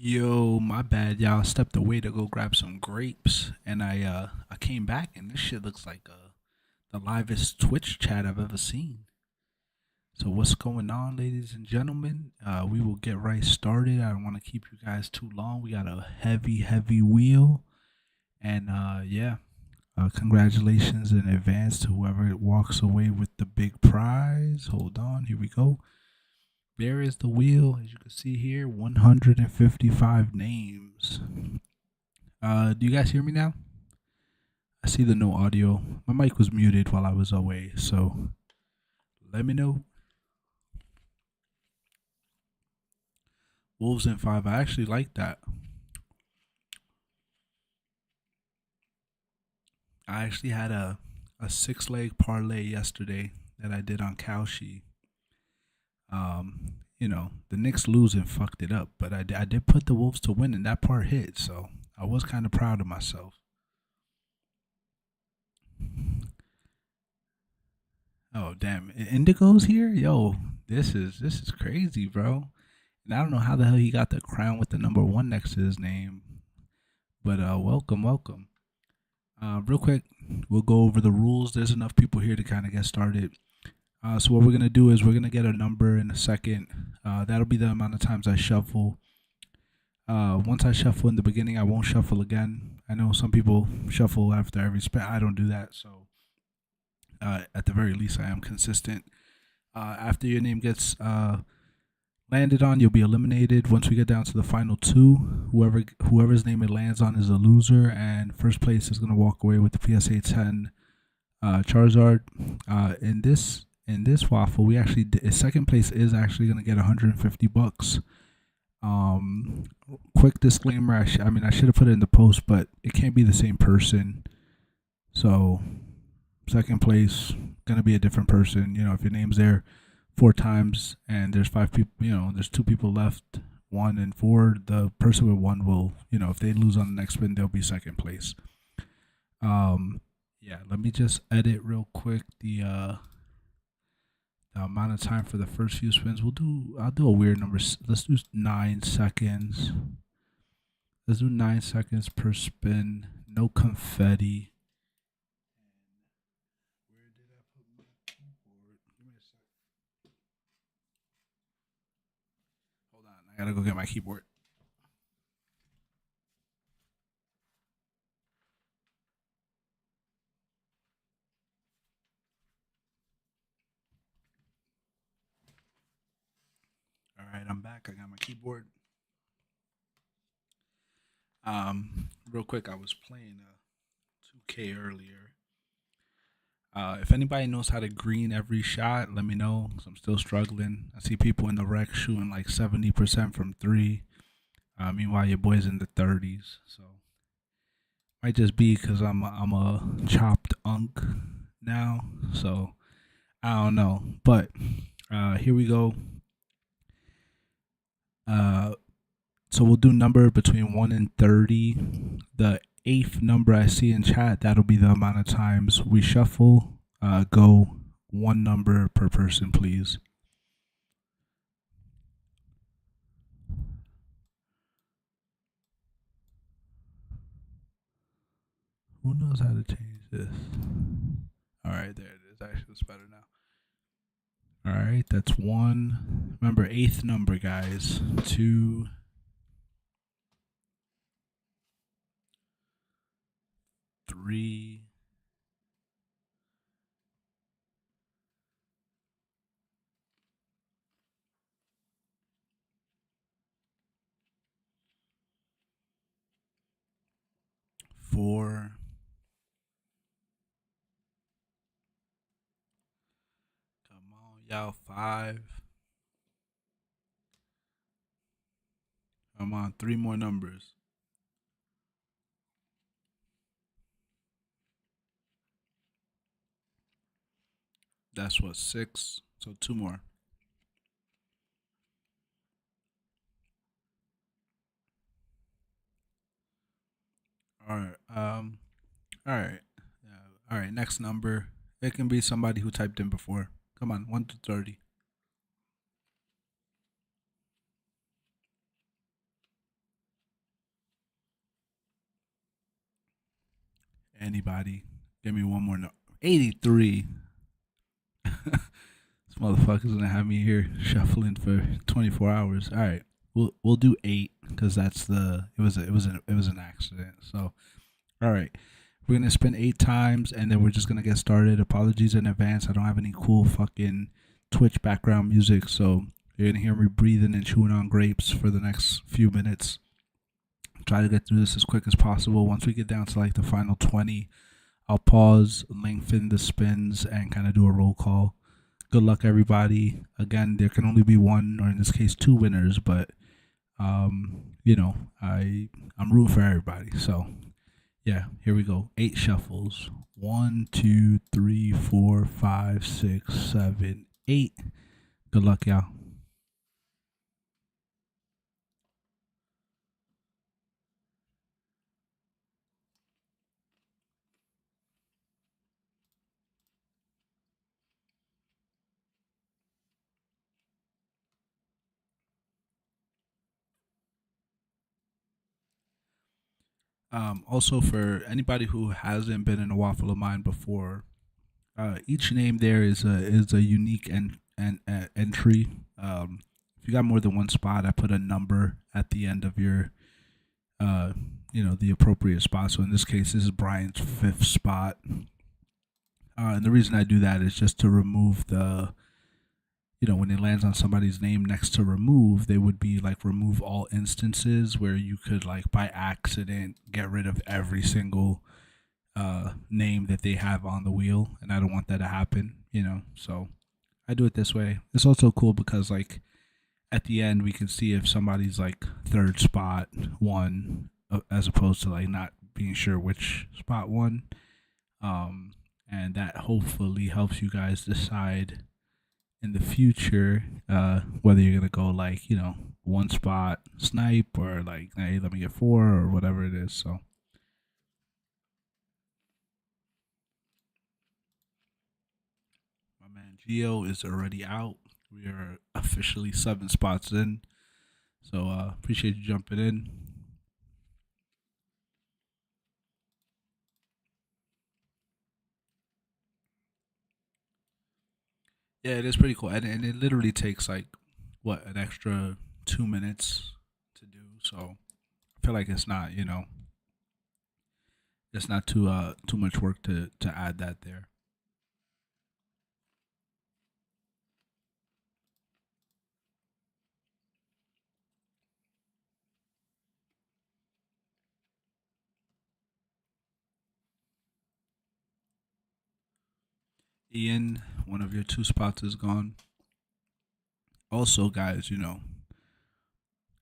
Yo, my bad, y'all. Stepped away to go grab some grapes, and I came back, and this shit looks like the livest Twitch chat I've ever seen. So what's going on, ladies and gentlemen? We will get right started. I don't want to keep you guys too long. We got a heavy wheel, and yeah, congratulations in advance to whoever walks away with the big prize. Hold on, here we go. There is the wheel, as you can see here, 155 names. Do you guys hear me now? I see the no audio. My mic was muted while I was away, so let me know. Wolves in five. I actually like that. I actually had a six leg parlay yesterday that I did on Kalshi. The Knicks losing fucked it up, but I did put the Wolves to win, and that part hit, so I was kind of proud of myself. Oh damn, Indigo's here, yo. This is crazy, bro. And I don't know how the hell he got the crown with the number one next to his name, but welcome. Real quick, we'll go over the rules. There's enough people here to kind of get started. So what we're gonna do is we're gonna get a number in a second. That'll be the amount of times I shuffle. Once I shuffle in the beginning, I won't shuffle again. I know some people shuffle after every spin. I don't do that. So at the very least, I am consistent. After your name gets landed on, you'll be eliminated. Once we get down to the final two, whoever's name it lands on is a loser, and first place is gonna walk away with the PSA 10 Charizard. In this waffle, we actually second place is actually gonna get $150. Um, Quick disclaimer: I should have put it in the post, but it can't be the same person. So second place gonna be a different person. If your name's there four times and there's five people, there's two people left, one and four. The person with one will, if they lose on the next spin, they'll be second place. Yeah, let me just edit real quick the amount of time for the first few spins. I'll do a weird number. Let's do 9 seconds. Let's do 9 seconds per spin. No confetti. Where did I put my keyboard? Give me a sec. Hold on, I gotta go get my keyboard. All right, I'm back. I got my keyboard. Real quick, I was playing 2K earlier. If anybody knows how to green every shot, let me know. 'Cause I'm still struggling. I see people in the rec shooting like 70% from three. Meanwhile, your boy's in the 30s. So might just be because I'm a chopped unk now. So I don't know. But here we go. Uh, so we'll do number between 1 and 30. The eighth number I see in chat, that'll be the amount of times we shuffle. Go one number per person, please. Who knows how to change this? All right, there it is. Actually, it's better now. All right, that's one. Remember, eighth number, guys. Two, three, four. Come on, y'all. Five. Come on, three more numbers. That's what, six. So two more. All right. All right. All right. Next number. It can be somebody who typed in before. Come on, 1 to 30. Anybody? Give me one more. No. 83. This motherfucker's gonna have me here shuffling for 24 hours. All right, we'll do 8 because that's the it was an accident. So all right, we're gonna spin 8 times and then we're just gonna get started. Apologies in advance. I don't have any cool fucking Twitch background music, so you're gonna hear me breathing and chewing on grapes for the next few minutes. Try to get through this as quick as possible. Once we get down to like the final 20, I'll pause, lengthen the spins, and kind of do a roll call. Good luck, everybody. Again, there can only be one, or in this case, two winners. But you know, I'm rooting for everybody. So yeah, here we go. 8 shuffles. 1, 2, 3, 4, 5, 6, 7, 8. Good luck, y'all. Also, for anybody who hasn't been in a waffle of mine before, each name there is a unique entry. If you got more than one spot, I put a number at the end of your uh, the appropriate spot. So in this case, this is Brian's fifth spot, and the reason I do that is just to remove the when it lands on somebody's name next to remove, they would be like remove all instances where you could like by accident get rid of every single name that they have on the wheel, and I don't want that to happen. So I do it this way. It's also cool because like at the end we can see if somebody's like third spot won, as opposed to like not being sure which spot won. And that hopefully helps you guys decide in the future whether you're gonna go like one spot snipe or like hey let me get four or whatever it is. So my man Geo is already out. We are officially 7 spots in. So appreciate you jumping in. Yeah, it is pretty cool, and it literally takes like what an extra 2 minutes to do. So I feel like it's not too much work to add that there. Ian, one of your 2 spots is gone. Also, guys,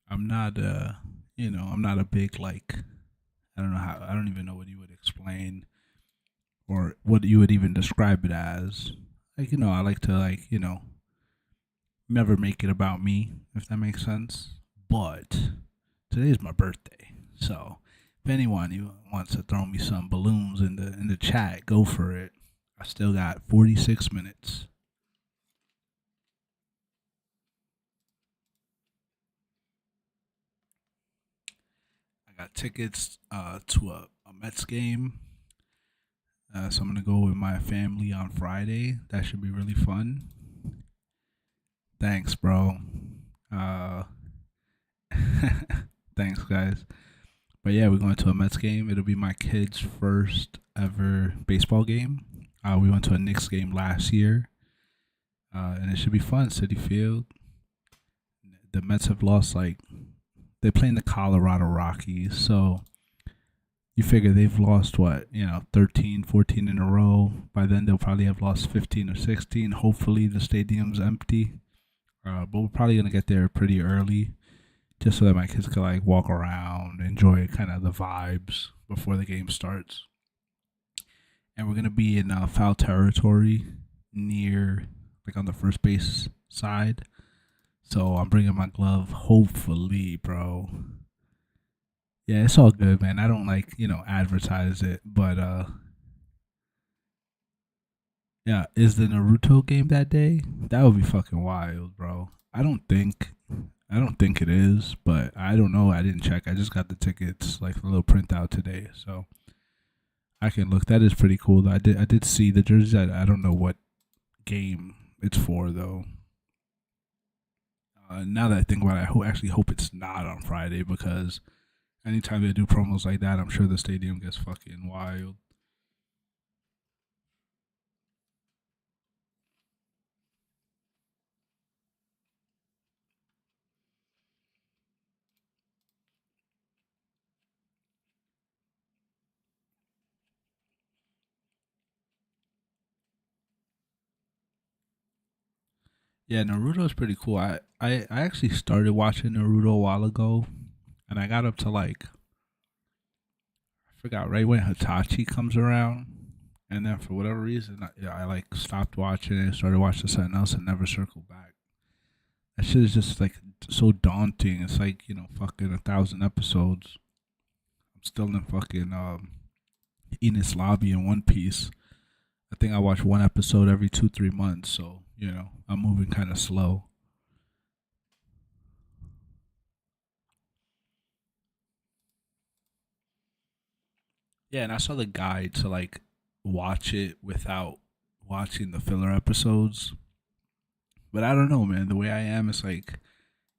I'm not I'm not a big like I don't even know what you would explain or what you would even describe it as. Like, I like to like, never make it about me, if that makes sense. But today's my birthday. So if anyone wants to throw me some balloons in the chat, go for it. I still got 46 minutes. I got tickets to a Mets game. So I'm gonna go with my family on Friday. That should be really fun. Thanks, bro. Uh, thanks, guys. But yeah, we're going to a Mets game. It'll be my kid's first ever baseball game. We went to a Knicks game last year, and it should be fun. City Field. The Mets have lost like they play in the Colorado Rockies, so you figure they've lost what 13, 14 in a row. By then they'll probably have lost 15 or 16. Hopefully the stadium's empty, but we're probably gonna get there pretty early, just so that my kids can like walk around, enjoy kind of the vibes before the game starts. And we're gonna be in foul territory near like on the first base side. So I'm bringing my glove. Hopefully, bro. Yeah, it's all good, man. I don't like advertise it, but yeah, is the Naruto game that day? That would be fucking wild, bro. I don't think it is, but I don't know. I didn't check. I just got the tickets, like the little printout today. So I can look. That is pretty cool. Though. I did see the jerseys. I don't know what game it's for though. Now that I think about it, actually hope it's not on Friday because anytime they do promos like that, I'm sure the stadium gets fucking wild. Yeah, Naruto's pretty cool. I actually started watching Naruto a while ago, and I got up to like I forgot right when Hitachi comes around, and then for whatever reason I like stopped watching it, started watching something else, and never circled back. That shit is just like so daunting. It's like fucking 1,000 episodes. I'm still in fucking Enos Lobby in One Piece. I think I watch one episode every 2 3 months, so I'm moving kind of slow. Yeah, and I saw the guide to like watch it without watching the filler episodes. But I don't know, man. The way I am, it's like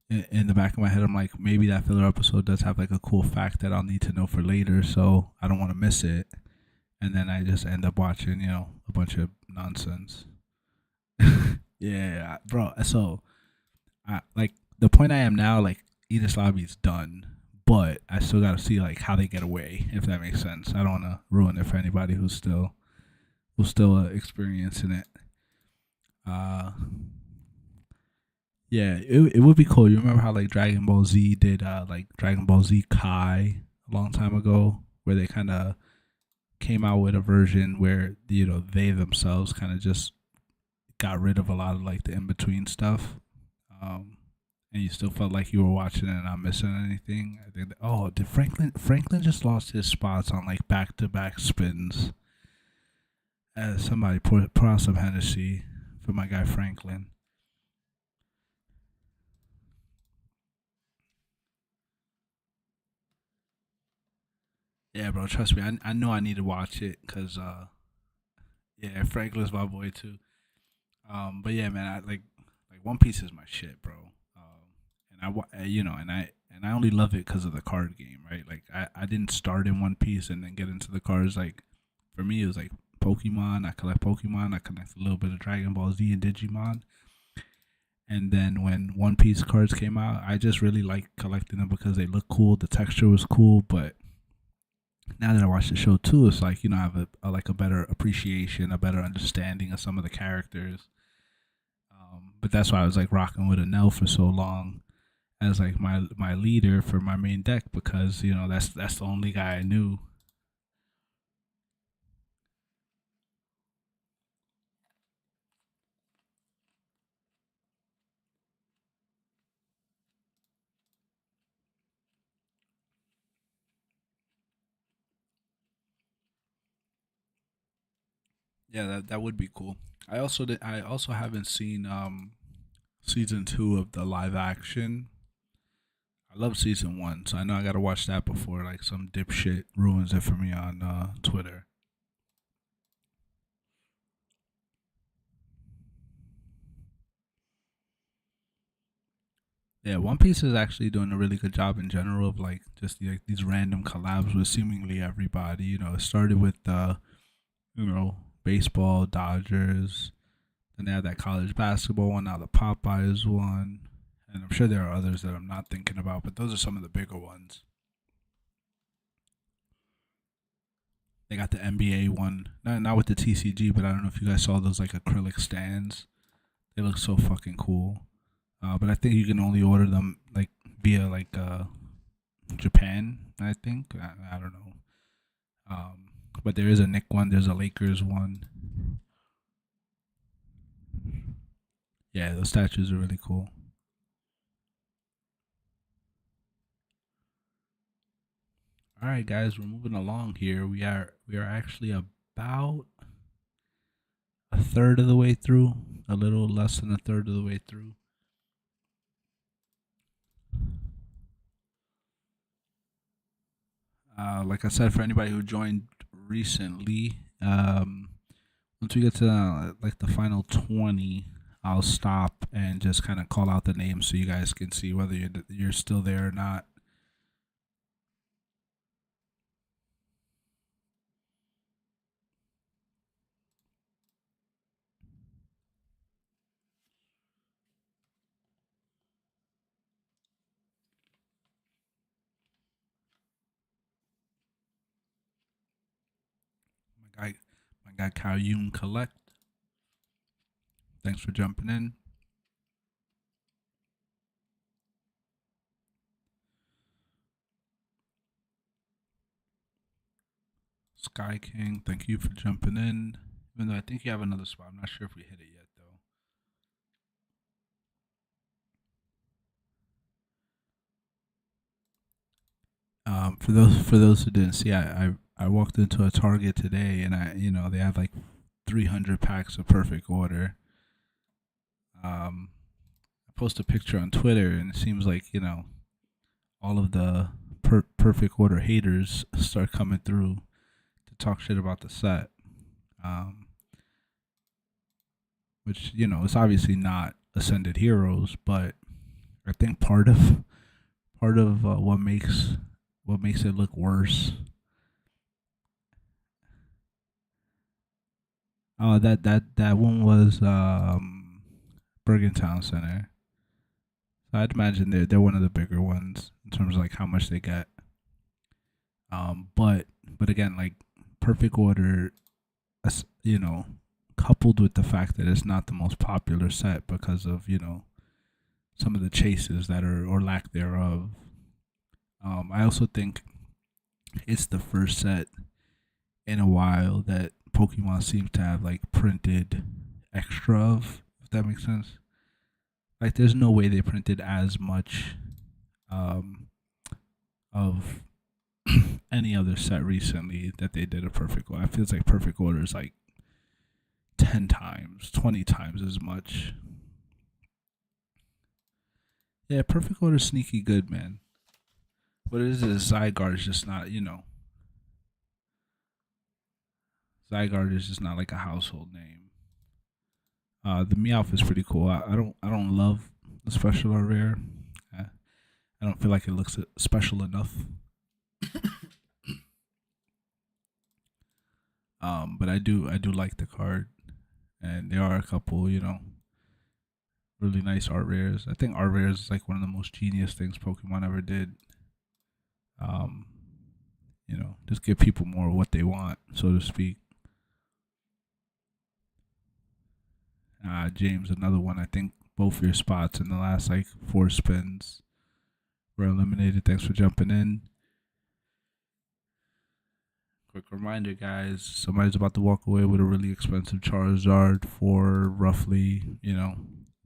in the back of my head, I'm like, maybe that filler episode does have like a cool fact that I'll need to know for later, so I don't want to miss it. And then I just end up watching, a bunch of nonsense. Yeah, bro. So, like the point I am now, like Edith's Lobby is done, but I still got to see like how they get away, if that makes sense. I don't want to ruin it for anybody who's still experiencing it. Uh, yeah, it would be cool. You remember how like Dragon Ball Z did like Dragon Ball Z Kai a long time ago, where they kind of came out with a version where they themselves kind of just got rid of a lot of like the in between stuff, um, and you still felt like you were watching it and not missing anything. I think did Franklin just lost his spots on like back to back spins. Somebody put on some Hennessy for my guy Franklin. Yeah, bro, trust me, I know I need to watch it because yeah, Franklin's my boy too. But yeah, man, I like One Piece is my shit, bro. And I only love it because of the card game, right? Like I didn't start in One Piece and then get into the cards. Like for me, it was like Pokemon. I collect Pokemon. I collect a little bit of Dragon Ball Z and Digimon. And then when One Piece cards came out, I just really liked collecting them because they look cool. The texture was cool, but now that I watch the show too, it's like I have like a better appreciation, a better understanding of some of the characters. But that's why I was like rocking with Anel for so long as like my leader for my main deck because that's the only guy I knew. Yeah, that would be cool. I also haven't seen season 2 of the live action. I love season 1, so I know I gotta watch that before like some dipshit ruins it for me on Twitter. Yeah, One Piece is actually doing a really good job in general of like just like these random collabs with seemingly everybody. It started with baseball, Dodgers, then they had that college basketball one, now the Popeyes one. And I'm sure there are others that I'm not thinking about, but those are some of the bigger ones. They got the NBA one, not with the TCG, but I don't know if you guys saw those like acrylic stands. They look so fucking cool. But I think you can only order them like via like Japan. I think I don't know. But there is a Nick one. There's a Lakers one. Yeah, those statues are really cool. All right, guys, we're moving along here. We are actually about a third of the way through, a little less than a third of the way through. Like I said, for anybody who joined recently. Once we get to like the final 20, I'll stop and just kind of call out the names so you guys can see whether you're still there or not. My guy, my guy Kalyun Collect. Thanks for jumping in. Sky King, thank you for jumping in. Even though I think you have another spot, I'm not sure if we hit it yet though. For those who didn't see, I walked into a Target today, and they have like 300 packs of Perfect Order. I post a picture on Twitter, and it seems like all of the Perfect Order haters start coming through to talk shit about the set, um, which is obviously not Ascended Heroes, but I think part of what makes it look worse. That one was Bergen Town Center. So I'd imagine they're one of the bigger ones in terms of like how much they get. But again, like Perfect Order, you know, coupled with the fact that it's not the most popular set because of some of the chases that are or lack thereof. I also think it's the first set in a while that Pokemon seems to have like printed extra of, if that makes sense. Like, there's no way they printed as much um, of any other set recently that they did a Perfect Order. I feel like Perfect Order is like 10 times, 20 times as much. Yeah, Perfect Order is sneaky good, man. What it is Zygarde is just not, Zygarde is just not like a household name. The Meowth is pretty cool. I don't love the special or rare. I, I don't feel like it looks special enough. But I do like the card, and there are a couple really nice art rares. I think art rares is like one of the most genius things Pokemon ever did. Um, just give people more of what they want, so to speak. James, another one. I think both your spots in the last like four spins were eliminated. Thanks for jumping in. Quick reminder, guys. Somebody's about to walk away with a really expensive Charizard for roughly, a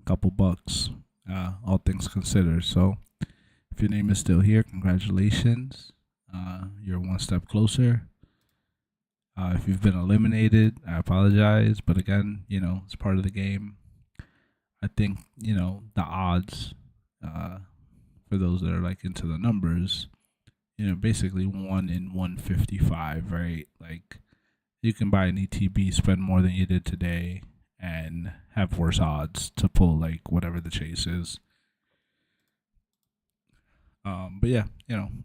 couple bucks. All things considered. So, if your name is still here, congratulations. You're one step closer. If you've been eliminated, I apologize. But again, it's part of the game. I think, the odds, uh, for those that are like into the numbers, basically 1 in 155, right? Like, you can buy an ETB, spend more than you did today, and have worse odds to pull like whatever the chase is. But yeah,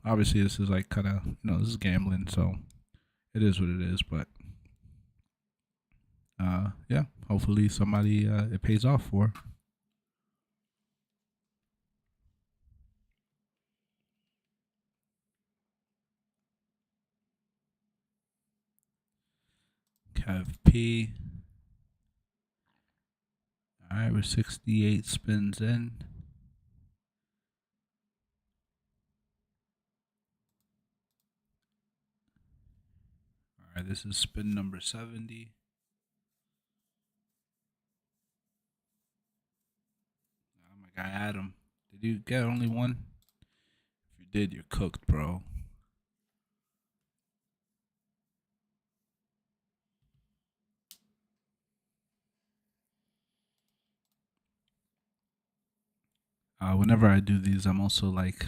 obviously this is like kind of, this is gambling, so it is what it is. But yeah, hopefully somebody it pays off for. Kev P. All right, we're 68 spins in. All right, this is spin number 70. My guy Adam, did you get only one? If you did, you're cooked, bro. Whenever I do these, I'm also like,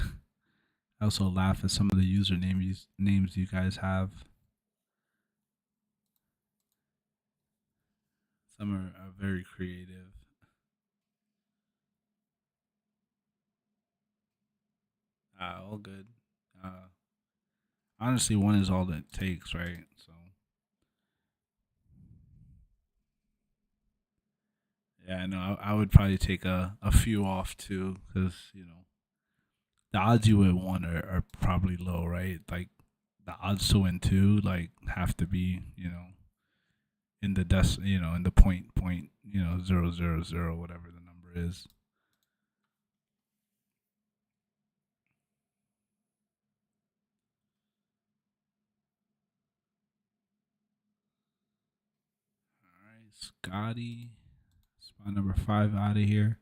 I also laugh at some of the username names you guys have. Some are very creative. All good. Uh, Honestly, one is all that it takes, right? So yeah, no, I would probably take a few off too, because the odds you win one are probably low, right? Like the odds to win two, like have to be, in the in the point, 000, whatever the number is. All right, Scotty, spot number five out of here.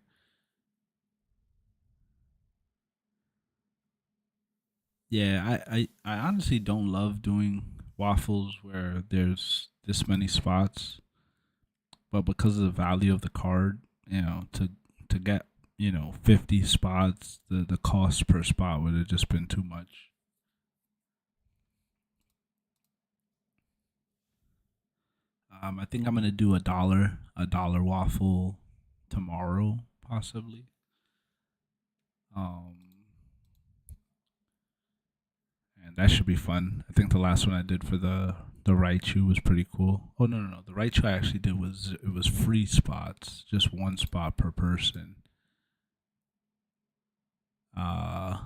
Yeah, I honestly don't love doing waffles where there's this many spots, but because of the value of the card, to get 50 spots, the cost per spot would have just been too much. I think I'm gonna do a dollar waffle tomorrow, possibly. Um, and that should be fun. I think the last one I did for the Raichu was pretty cool. Oh no, no, no! The Raichu I actually did was free spots, just one spot per person. Uh,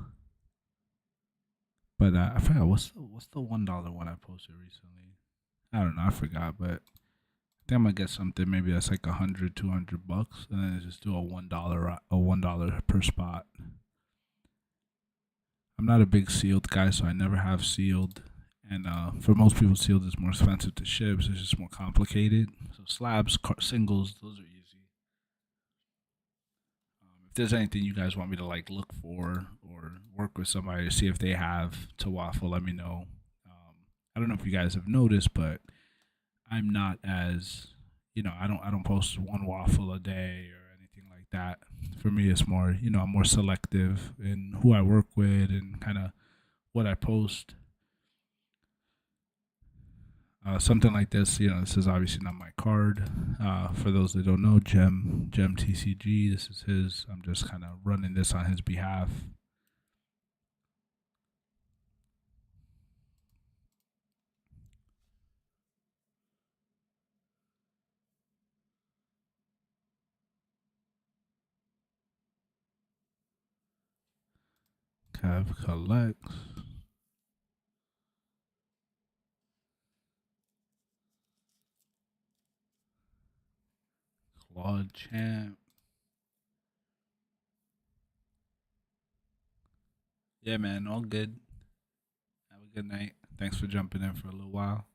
but I forgot what's the $1 one I posted recently. I don't know, I forgot, but I think I'm gonna get something maybe that's like 100, $200, and then just do a $1 per spot. I'm not a big sealed guy, so I never have sealed. And for most people, sealed is more expensive to ship, so it's just more complicated. So slabs, singles, those are easy. If there's anything you guys want me to like look for or work with somebody to see if they have to waffle, let me know. I don't know if you guys have noticed, but I'm not as I don't post one waffle a day or anything like that. For me, it's more I'm more selective in who I work with and kind of what I post. Something like this, this is obviously not my card. For those that don't know, Gem TCG, this is his. I'm just kind of running this on his behalf. Cav collects. Claude Champ. Yeah, man, all good. Have a good night. Thanks for jumping in for a little while.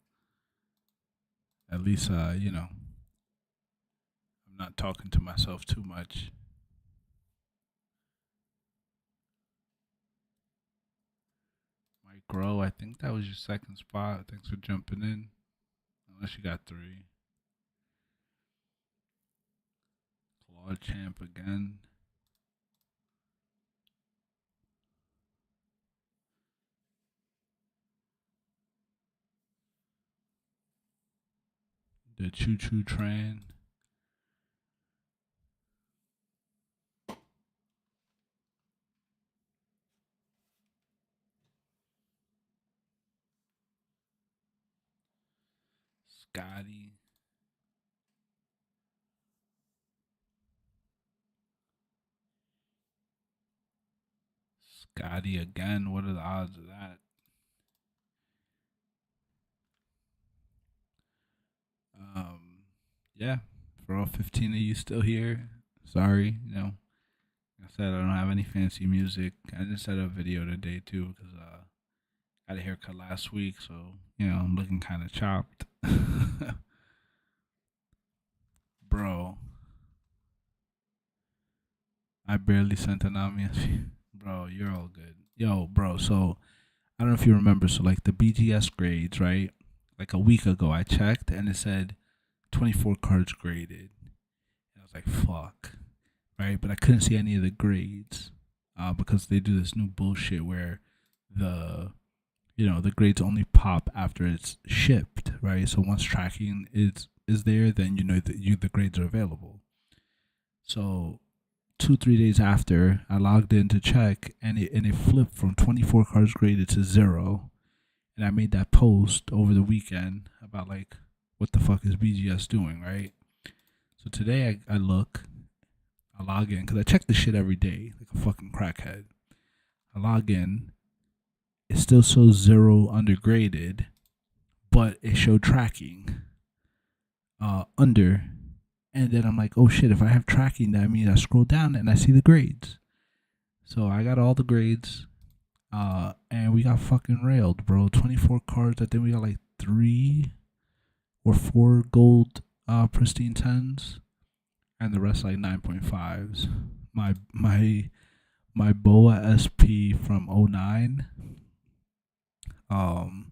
At least, I'm not talking to myself too much. Mike Grow, I think that was your second spot. Thanks for jumping in. Unless you got three. Claude Champ again. The Choo Choo Train. Scotty. Scotty again. What are the odds of that? Um, yeah, for all 15 of you still here, sorry. Like I said, I don't have any fancy music. I just had a video today too because I had a haircut last week, so I'm looking kind of chopped. Bro, I barely sent an Nami. Bro, you're all good. Yo, bro, so I don't know if you remember, so like the BGS grades, right? Like a week ago, I checked and it said 24 cards graded. And I was like, fuck, right? But I couldn't see any of the grades because they do this new bullshit where the the grades only pop after it's shipped, right? So once tracking is is there, then you know that the grades are available. So 2 3 days after, I logged in to check, and it flipped from 24 cards graded to zero. And I made that post over the weekend about like what the fuck is BGS doing, right? So today I log in because I check this shit every day like a fucking crackhead. I log in, it still shows zero undergraded, but it showed tracking under. And then I'm like, oh shit, if I have tracking, that means I scroll down and I see the grades. So I got all the grades, and we got fucking railed, bro. 24 cards. I think we got like 3 or 4 gold pristine 10s, and the rest like 9.5s. My BOA SP from '09, um,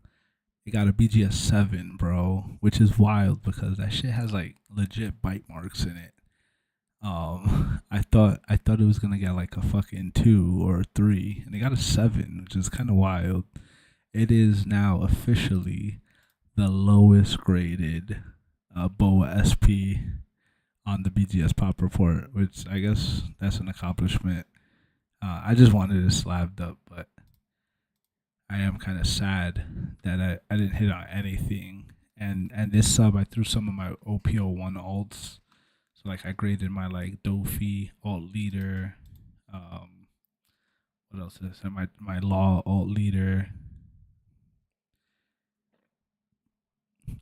it got a BGS 7, bro, which is wild because that shit has like legit bite marks in it. I thought it was gonna get like a fucking 2 or 3, and it got a 7, which is kind of wild. It is now officially the lowest graded BOA SP on the BGS Pop Report, which I guess that's an accomplishment. I just wanted it slabbed up, but I am kind of sad that I didn't hit on anything. And this sub, I threw some of my OPO1 alts. So like I graded my like Dofi alt leader. Um, what else is there? My law alt leader.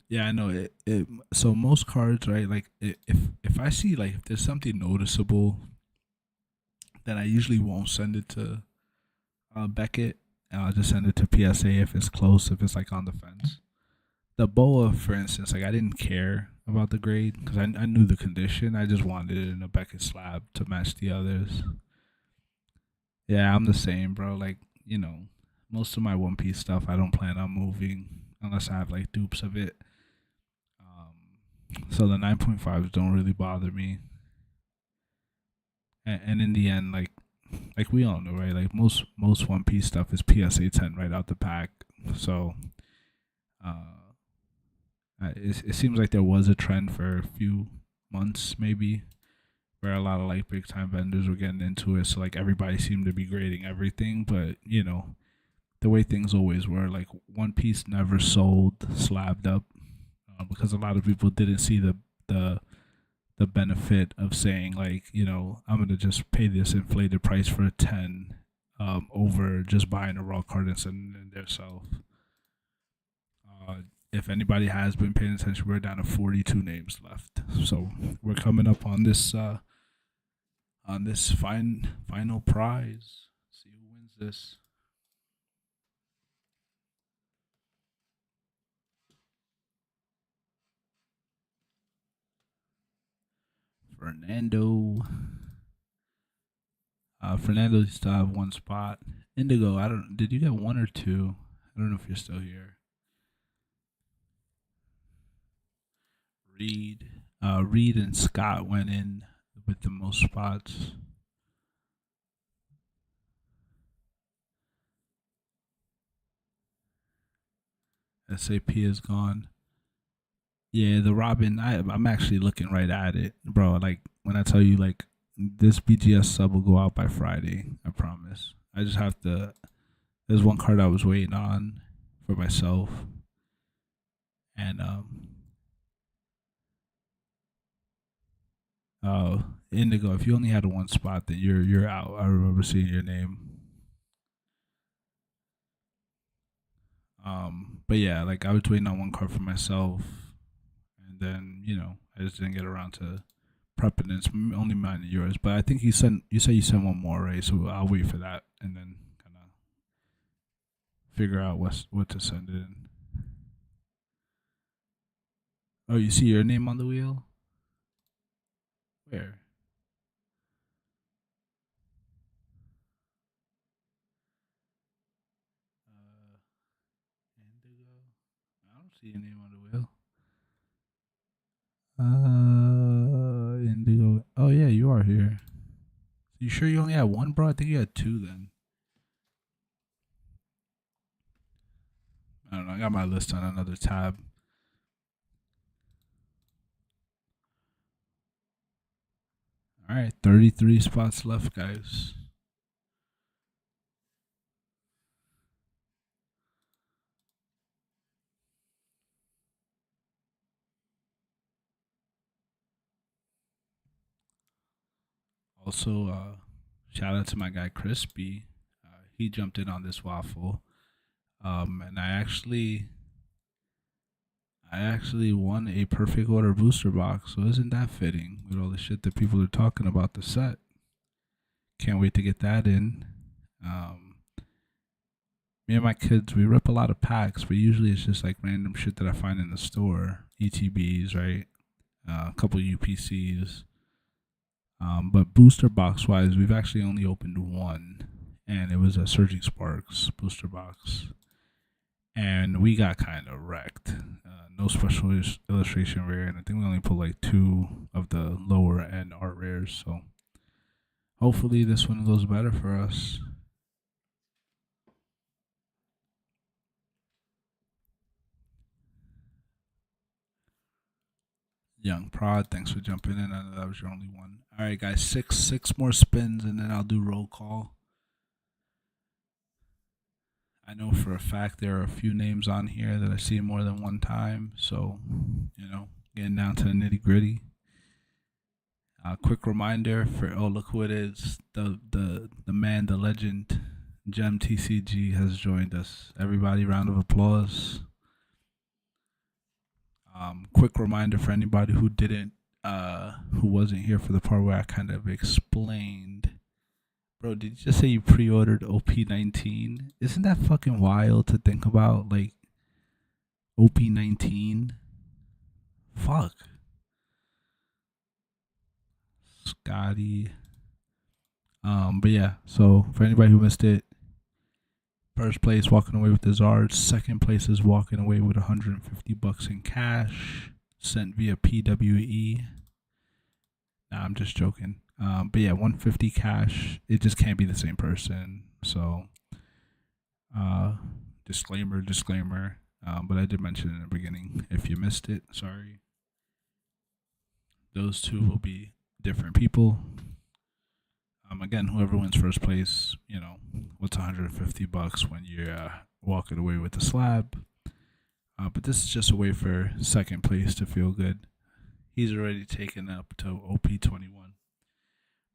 Yeah, I know it. So most cards, right? Like if I see like if there's something noticeable, then I usually won't send it to Beckett. I'll just send it to PSA if it's close, if it's like on the fence. The BOA, for instance, like I didn't care about the grade because I knew the condition. I just wanted it in a Beckett slab to match the others. Yeah, I'm the same, bro. Like, most of my One Piece stuff I don't plan on moving unless I have like dupes of it. So the 9.5s don't really bother me. And in the end, like we all know, right? Like most One Piece stuff is PSA 10 right out the pack. So uh, it seems like there was a trend for a few months, maybe, where a lot of like big time vendors were getting into it. So like everybody seemed to be grading everything, but the way things always were, like One Piece never sold slabbed up because a lot of people didn't see the the benefit of saying like I'm gonna just pay this inflated price for a 10 over just buying a raw card and sending it their self. Uh, if anybody has been paying attention, we're down to 42 names left. So we're coming up on this final prize. Let's see who wins this. Fernando. Fernando still have one spot. Indigo, I don't. Did you get one or two? I don't know if you're still here. Reed, Reed and Scott went in with the most spots. SAP is gone. Yeah, the Robin. I'm actually looking right at it, bro. Like when I tell you, like this BGS sub will go out by Friday. I promise. I just have to. There's one card I was waiting on for myself, and Indigo. If you only had one spot, then you're out. I remember seeing your name. But yeah, like I was waiting on one card for myself, and then I just didn't get around to prepping it. It's only mine and yours, but I think you said you sent one more, right? So I'll wait for that and then kind of figure out what to send in. Oh, you see your name on the wheel? Where? Uh, Indigo. I don't see your name on the wheel. Indigo. Oh yeah, you are here. You sure you only had one, bro? I think you had two then. I don't know. I got my list on another tab. All right, 33 spots left, guys. Also, shout out to my guy Crispy. He jumped in on this waffle. And I actually won a perfect order booster box. So isn't that fitting with all the shit that people are talking about the set? Can't wait to get that in. Um, Me and my kids, we rip a lot of packs, but usually it's just like random shit that I find in the store. ETBs, right? A couple UPCs. But booster box wise, we've actually only opened one, and it was a Surging Sparks booster box, and we got kind of wrecked. No special illustration rare, and I think we only put like two of the lower end art rares. So hopefully this one goes better for us. Young Prod, thanks for jumping in. I know that was your only one. All right, guys, six more spins, and then I'll do roll call. I know for a fact there are a few names on here that I see more than one time. So, getting down to the nitty gritty. Quick reminder for look who it is. The man, the legend, Gem TCG has joined us. Everybody, round of applause. Quick reminder for anybody who wasn't here for the part where I kind of explained. Bro, did you just say you pre-ordered OP19? Isn't that fucking wild to think about? Like, OP19? Fuck. Scotty. But yeah, so for anybody who missed it, first place walking away with the Zard. Second place is walking away with $150 in cash sent via PWE. Nah, I'm just joking. But yeah, 150 cash. It just can't be the same person. So, disclaimer. But I did mention in the beginning. If you missed it, sorry. Those two will be different people. Again, whoever wins first place, what's $150 when you're walking away with the slab? But this is just a way for second place to feel good. He's already taken up to OP21.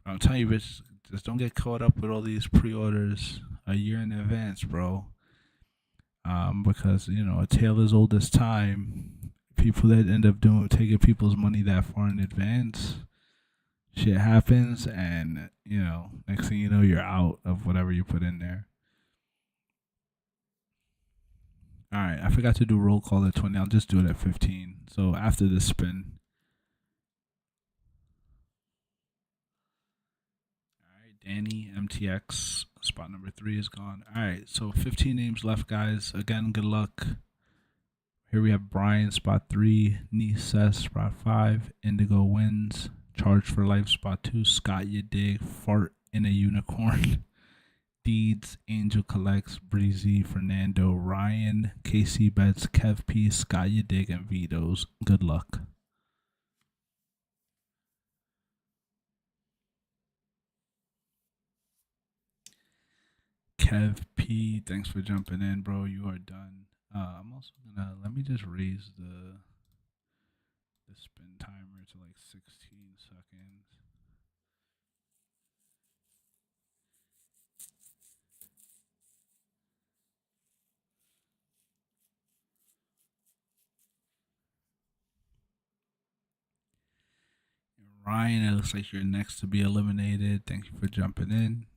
I'm telling you, bitch, just don't get caught up with all these pre-orders a year in advance, bro. Because a tale as old as time. People that end up taking people's money that far in advance, shit happens, and next thing you know, you're out of whatever you put in there. All right, I forgot to do roll call at 20. I'll just do it at 15. So after this spin. All right, Danny MTX spot number 3 is gone. All right, so 15 names left, guys. Again, good luck. Here we have Brian spot 3, Nises spot 5, Indigo wins, Charge for Life spot 2, Scott You Dig, Fart in a Unicorn, Deeds, Angel Collects, Breezy, Fernando, Ryan, KC Bets, Kev P, Scott You Dig, and Vito's. Good luck. Kev P, thanks for jumping in, bro. You are done. I'm also gonna let me just raise the spin timer to like 16 seconds. Ryan, it looks like you're next to be eliminated. Thank you for jumping in.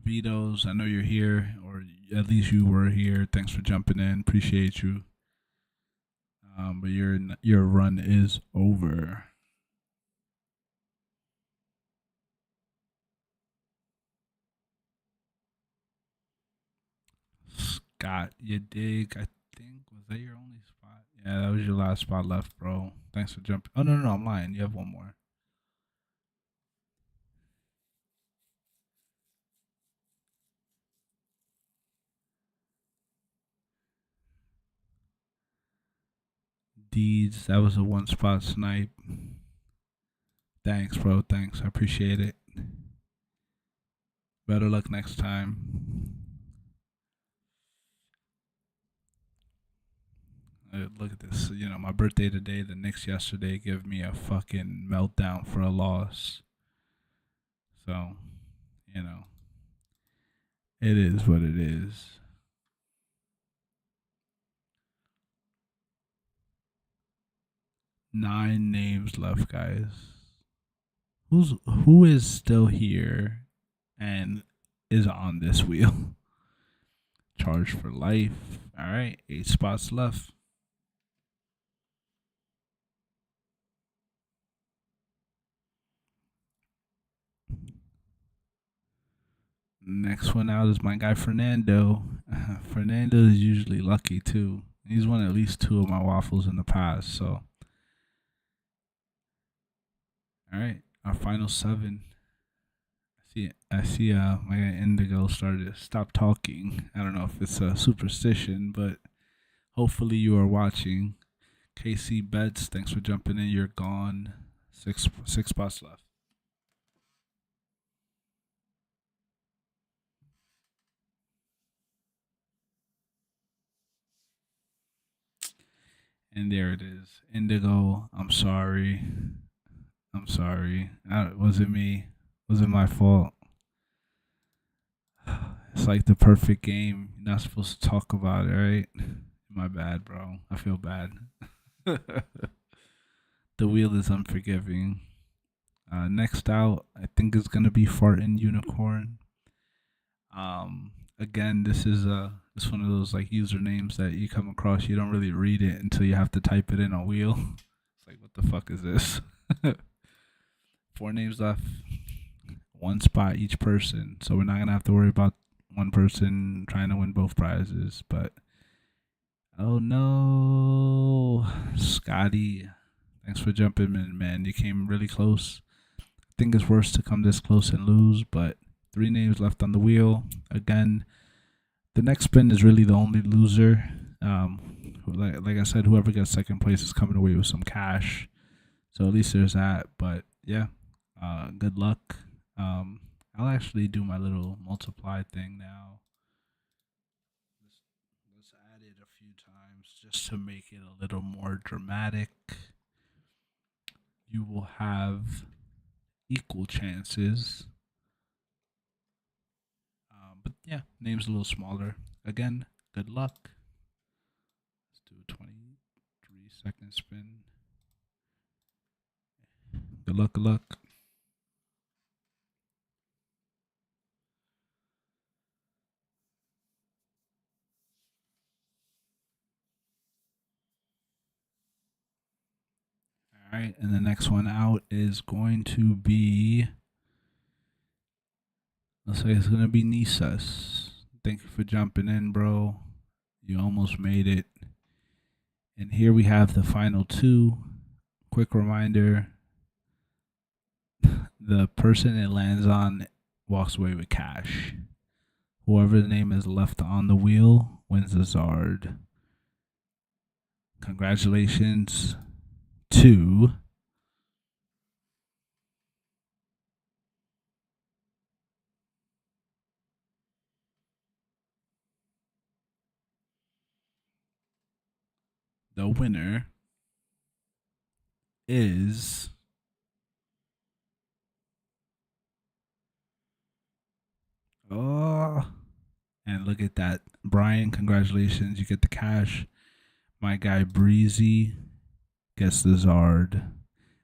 Vito's, I know you're here, or at least you were here. Thanks for jumping in. Appreciate you. But your run is over. Scott, you dig? I think was that your only spot? Yeah, that was your last spot left, bro. Thanks for jumping. Oh no, I'm lying. You have one more. Deeds. That was a one spot snipe. Thanks, bro. Thanks. I appreciate it. Better luck next time. Look at this. You know, my birthday today, the Knicks yesterday give me a fucking meltdown for a loss. So, you know, it is what it is. Nine names left, guys. Who is still here and is on this wheel? Charge for life. All right, 8 spots left. Next one out is my guy Fernando. Fernando is usually lucky too. He's won at least 2 of my waffles in the past. So, all right, our final 7. I see. My guy Indigo started to stop talking. I don't know if it's a superstition, but hopefully you are watching. KC Bets, thanks for jumping in. You're gone. Six spots left. And there it is. Indigo, I'm sorry. I'm sorry. Was it me? Was it my fault? It's like the perfect game. You're not supposed to talk about it, right? My bad, bro. I feel bad. The wheel is unforgiving. Next out, I think is gonna be Fartin Unicorn. Again, this is it's one of those like usernames that you come across. You don't really read it until you have to type it in a wheel. It's like, what the fuck is this? 4 names left, 1 spot each person. So we're not gonna have to worry about one person trying to win both prizes. But oh no, Scotty, thanks for jumping in, man. You came really close. I think it's worse to come this close and lose, but 3 names left on the wheel. Again, the next spin is really the only loser. Like I said, whoever gets second place is coming away with some cash. So at least there's that. But yeah, good luck. I'll actually do my little multiply thing now. Let's add it a few times just to make it a little more dramatic. You will have equal chances. But yeah, name's a little smaller. Again, good luck. Let's do a 23-second spin. Good luck, good luck. All right, and the next one out is going to be, let's say it's going to be Nisas. Thank you for jumping in, bro. You almost made it. And here we have the final 2. Quick reminder, the person it lands on walks away with cash. Whoever the name is left on the wheel wins the Zard. Congratulations to the winner is and look at that, Brian, congratulations, you get the cash. My guy Breezy gets the Zard.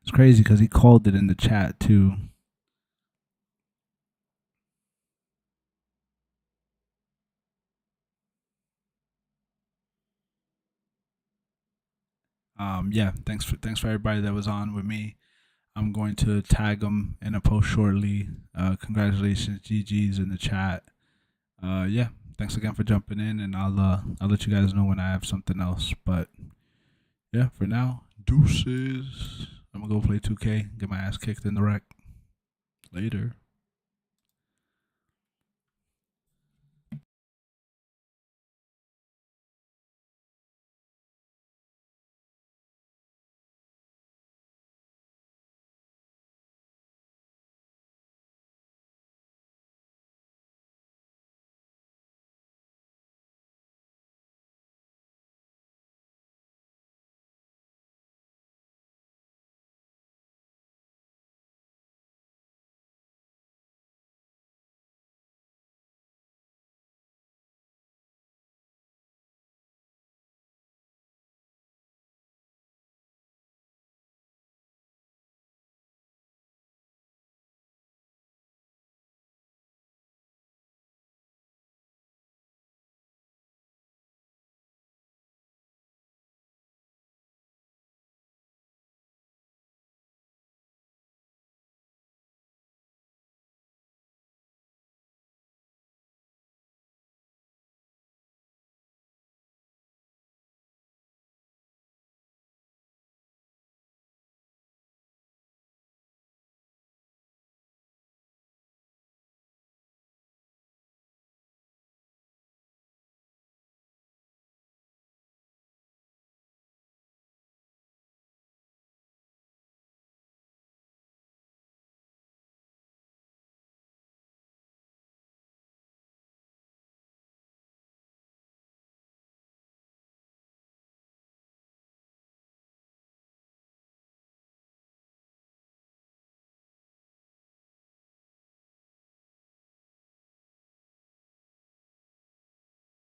It's crazy because he called it in the chat too. Yeah, thanks for everybody that was on with me. I'm going to tag them in a post shortly. Congratulations, GG's in the chat. Yeah, thanks again for jumping in, and I'll let you guys know when I have something else. But yeah, for now, deuces. I'm gonna go play 2K, get my ass kicked in the wreck. Later.